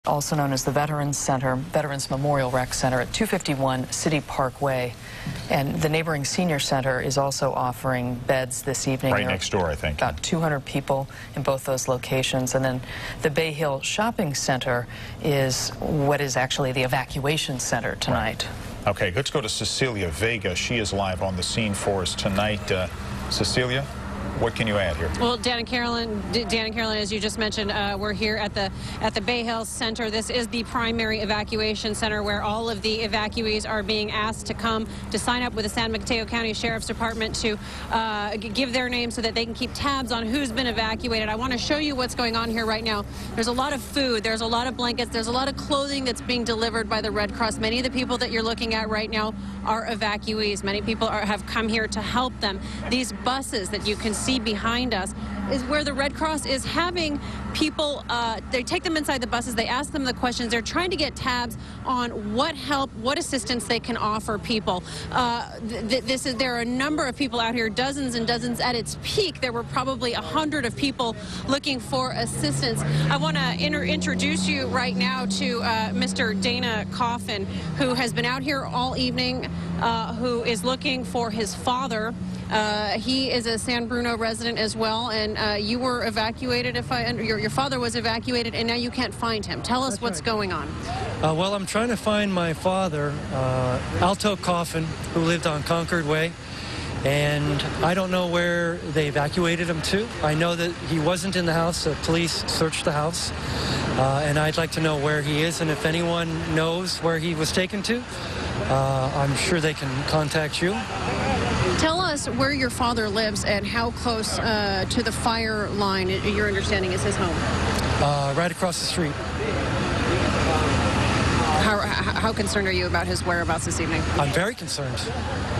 also known as the Veterans Center, Veterans Memorial Rec Center at 251 City Parkway. And the neighboring senior center is also offering beds this evening. Right next door, I think. About 200 people in both those locations. And then the Bay Hill Shopping Center is what is actually the evacuation center tonight. Right. Okay, let's go to Cecilia Vega. She is live on the scene for us tonight. Cecilia, what can you add here? Well, Dan and Carolyn, as you just mentioned, we're here at the Bay Hill Center. This is the primary evacuation center where all of the evacuees are being asked to come to sign up with the San Mateo County Sheriff's Department to give their name so that they can keep tabs on who's been evacuated. I want to show you what's going on here right now. There's a lot of food, there's a lot of blankets, there's a lot of clothing that's being delivered by the Red Cross. Many of the people that you're looking at right now are evacuees. Many people have come here to help them. These buses that you can see behind us is where the Red Cross is having people, they take them inside the buses, they ask them the questions, they're trying to get tabs on what help, what assistance they can offer people. There are a number of people out here, dozens and dozens. At its peak, there were probably 100 of people looking for assistance. I want to introduce you right now to Mr. Dana Coffin, who has been out here all evening, who is looking for his father. He is a San Bruno resident as well, and you were evacuated. Your father was evacuated, and now you can't find him. Tell us what's going on. Well, I'm trying to find my father, Alto Coffin, who lived on Concord Way, and I don't know where they evacuated him to. I know that he wasn't in the house. Police searched the house, and I'd like to know where he is, and if anyone knows where he was taken to, I'm sure they can contact you. Tell us where your father lives and how close to the fire line, your understanding, is his home. Right across the street. How concerned are you about his whereabouts this evening? I'm very concerned.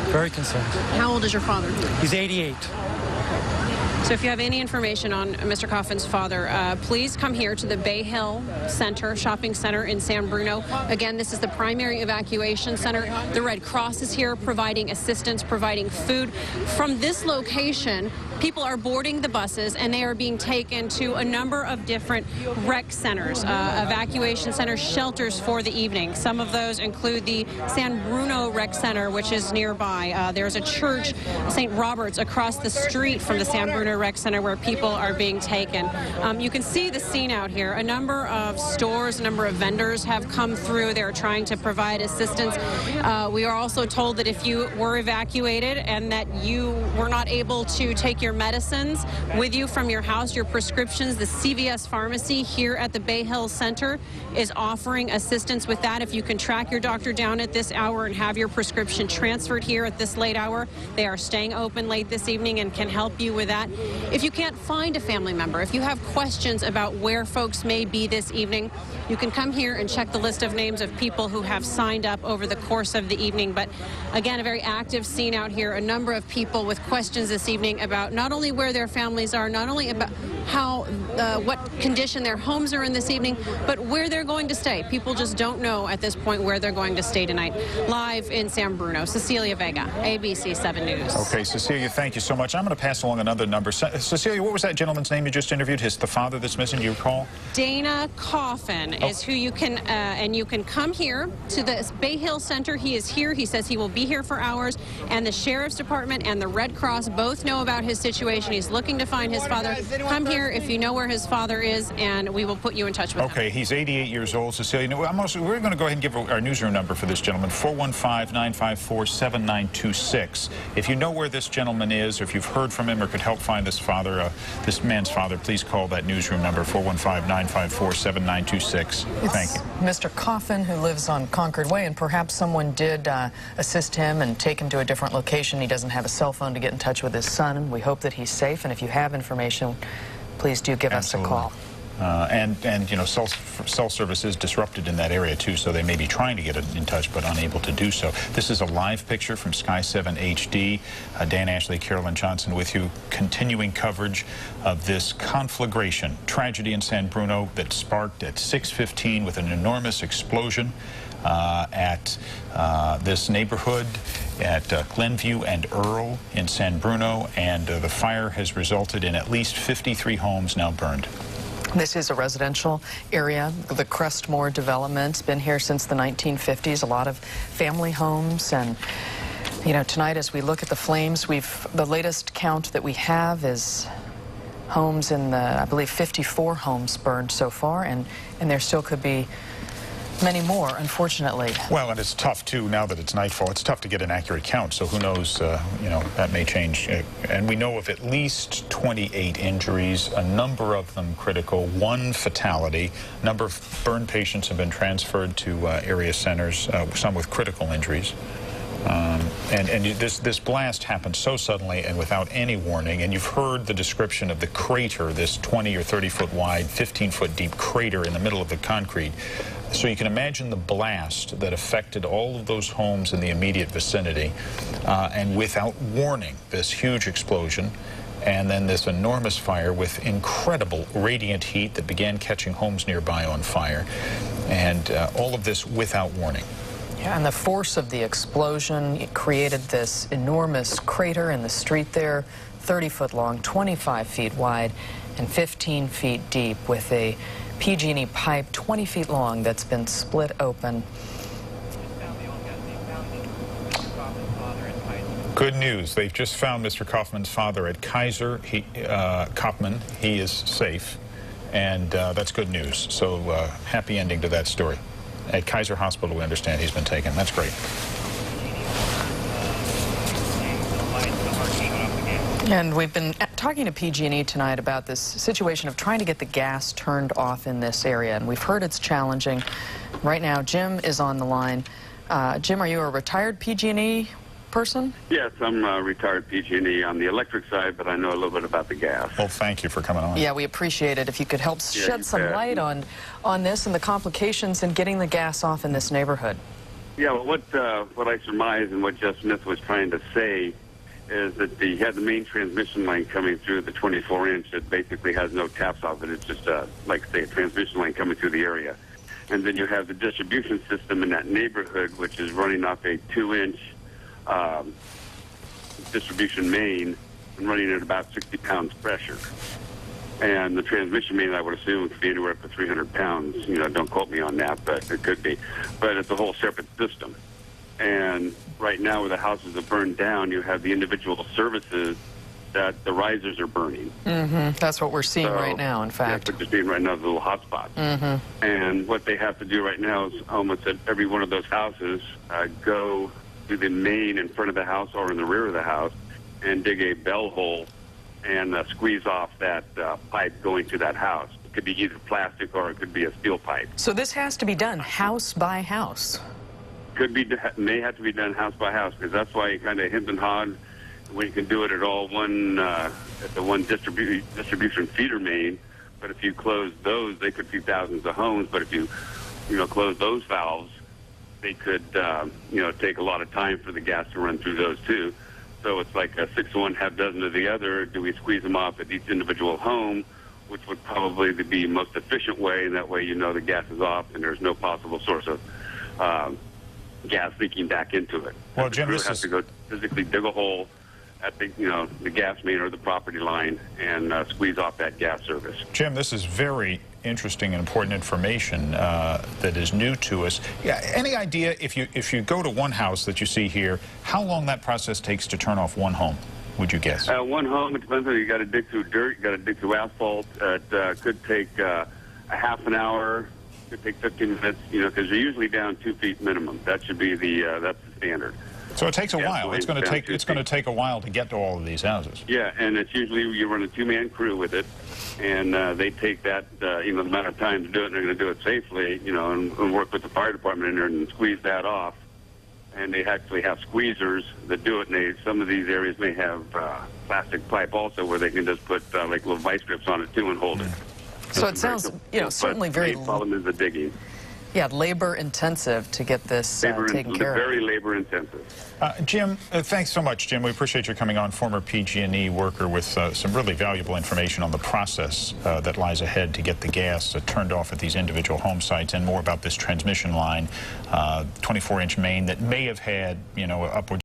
Very concerned. How old is your father? He's 88. So if you have any information on Mr. Coffin's father, please come here to the Bay Hill Center, Shopping Center in San Bruno. Again, this is the primary evacuation center. The Red Cross is here providing assistance, providing food. From this location, people are boarding the buses and they are being taken to a number of different rec centers, evacuation centers, shelters for the evening. Some of those include the San Bruno Rec Center, which is nearby. There's a church, St. Robert's, across the street from the San Bruno Rec Center where people are being taken. You can see the scene out here. A number of stores, a number of vendors have come through. They're trying to provide assistance. We are also told that if you were evacuated and that you were not able to take your medicines with you from your house, your prescriptions, the CVS pharmacy here at the Bay Hill Center is offering assistance with that. If you can track your doctor down at this hour and have your prescription transferred here at this late hour, they are staying open late this evening and can help you with that. If you can't find a family member, if you have questions about where folks may be this evening, you can come here and check the list of names of people who have signed up over the course of the evening. But again, a very active scene out here, a number of people with questions this evening about not only where their families are, not only about what condition their homes are in this evening, but where they're going to stay. People just don't know at this point where they're going to stay tonight. Live in San Bruno, Cecilia Vega, ABC 7 News. Okay, Cecilia, thank you so much. I'm going to pass along another number. Cecilia, what was that gentleman's name you just interviewed? The father that's missing, do you recall? Dana Coffin is who you can, and you can come here to the Bay Hill Center. He is here. He says he will be here for hours, and the Sheriff's Department and the Red Cross both know about his situation. He's looking to find his father. Come here if you know where his father is, and we will put you in touch with him. Okay, he's 88 years old, Cecilia. We're going to go ahead and give our newsroom number for this gentleman, 415-954-7926. If you know where this gentleman is, or if you've heard from him or could help find this father, this man's father, please call that newsroom number, 415-954-7926. Thank you. Mr. Coffin, who lives on Concord Way, and perhaps someone did assist him and take him to a different location. He doesn't have a cell phone to get in touch with his son. We hope that he's safe, and if you have information, please do give us a call. And you know, cell service is disrupted in that area too, so they may be trying to get in touch but unable to do so. This is a live picture from Sky 7 HD. Dan Ashley, Carolyn Johnson with you, continuing coverage of this conflagration tragedy in San Bruno that sparked at 6:15 with an enormous explosion at this neighborhood at Glenview and Earl in San Bruno, and the fire has resulted in at least 53 homes now burned. This is a residential area. The Crestmore development's been here since the 1950s. A lot of family homes, and you know, tonight as we look at the flames, the latest count that we have is homes in the, I believe, 54 homes burned so far, and there still could be many more, unfortunately. Well, and it's tough, too, now that it's nightfall. It's tough to get an accurate count, so who knows, you know, that may change. And we know of at least 28 injuries, a number of them critical, 1 fatality. A number of burn patients have been transferred to area centers, some with critical injuries. And this blast happened so suddenly and without any warning, and you've heard the description of the crater, this 20 or 30 foot wide, 15 foot deep crater in the middle of the concrete. So you can imagine the blast that affected all of those homes in the immediate vicinity, and without warning, this huge explosion, and then this enormous fire with incredible radiant heat that began catching homes nearby on fire, and all of this without warning. Yeah, and the force of the explosion, it created this enormous crater in the street there, 30 foot long, 25 feet wide, and 15 feet deep, with a PG&E pipe 20 feet long that's been split open. Good news. They've just found Mr. Kaufman's father at Kaiser Kaufman. He is safe, and that's good news. So happy ending to that story. At Kaiser Hospital, we understand he's been taken. That's great. And we've been talking to PG&E tonight about this situation of trying to get the gas turned off in this area, and we've heard it's challenging. Right now, Jim is on the line. Jim, are you a retired PG&E person? Yes, I'm a retired PG&E on the electric side, but I know a little bit about the gas. Well, thank you for coming on. Yeah, we appreciate it. If you could help shed some light on this and the complications in getting the gas off in this neighborhood. Yeah, well, what I surmise and what Jeff Smith was trying to say is that he had the main transmission line coming through the 24-inch that basically has no taps off it. It's just, like say, a transmission line coming through the area. And then you have the distribution system in that neighborhood, which is running off a 2-inch distribution main and running at about 60 pounds pressure. And the transmission main, I would assume, could be anywhere up to 300 pounds. You know, don't quote me on that, but it could be. But it's a whole separate system. And right now, where the houses are burned down, you have the individual services that the risers are burning. That's what we're seeing right now, in fact. That's what you're seeing right now, the little hot spots. And what they have to do right now is almost at every one of those houses go to the main in front of the house or in the rear of the house and dig a bell hole and squeeze off that pipe going to that house. It could be either plastic or it could be a steel pipe. So this has to be done house by house. May have to be done house by house, because that's why you kind of hem and hawed when you can do it at all at the one distribution feeder main. But if you close those, they could feed thousands of homes. But if you close those valves, they could take a lot of time for the gas to run through those too. So it's like a 6 of one, half dozen of the other. Do we squeeze them off at each individual home, which would probably be the most efficient way, and that way you know the gas is off and there's no possible source of gas leaking back into it. Well, Jim, this has to go physically dig a hole at the gas main or the property line and squeeze off that gas service. Jim, this is very interesting and important information that is new to us. Yeah, any idea, if you go to one house that you see here, how long that process takes to turn off one home, would you guess? One home, it depends on you got to dig through dirt, you got to dig through asphalt. It could take a half an hour, could take 15 minutes, because you're usually down 2 feet minimum. That should be that's the standard. So it takes a while. It's going to take a while to get to all of these houses. Yeah, and it's usually you run a 2-man crew with it, and they take that the amount of time to do it, and they're going to do it safely, and work with the fire department in there and squeeze that off. And they actually have squeezers that do it. And some of these areas may have plastic pipe also, where they can just put like little vice grips on it too and hold it. So it sounds, certainly very. The problem is the digging. Yeah, labor intensive to get this taken care of. Very labor intensive. Jim, thanks so much, Jim. We appreciate you coming on, former PG&E worker, with some really valuable information on the process that lies ahead to get the gas turned off at these individual home sites, and more about this transmission line, 24-inch main that may have had, upwards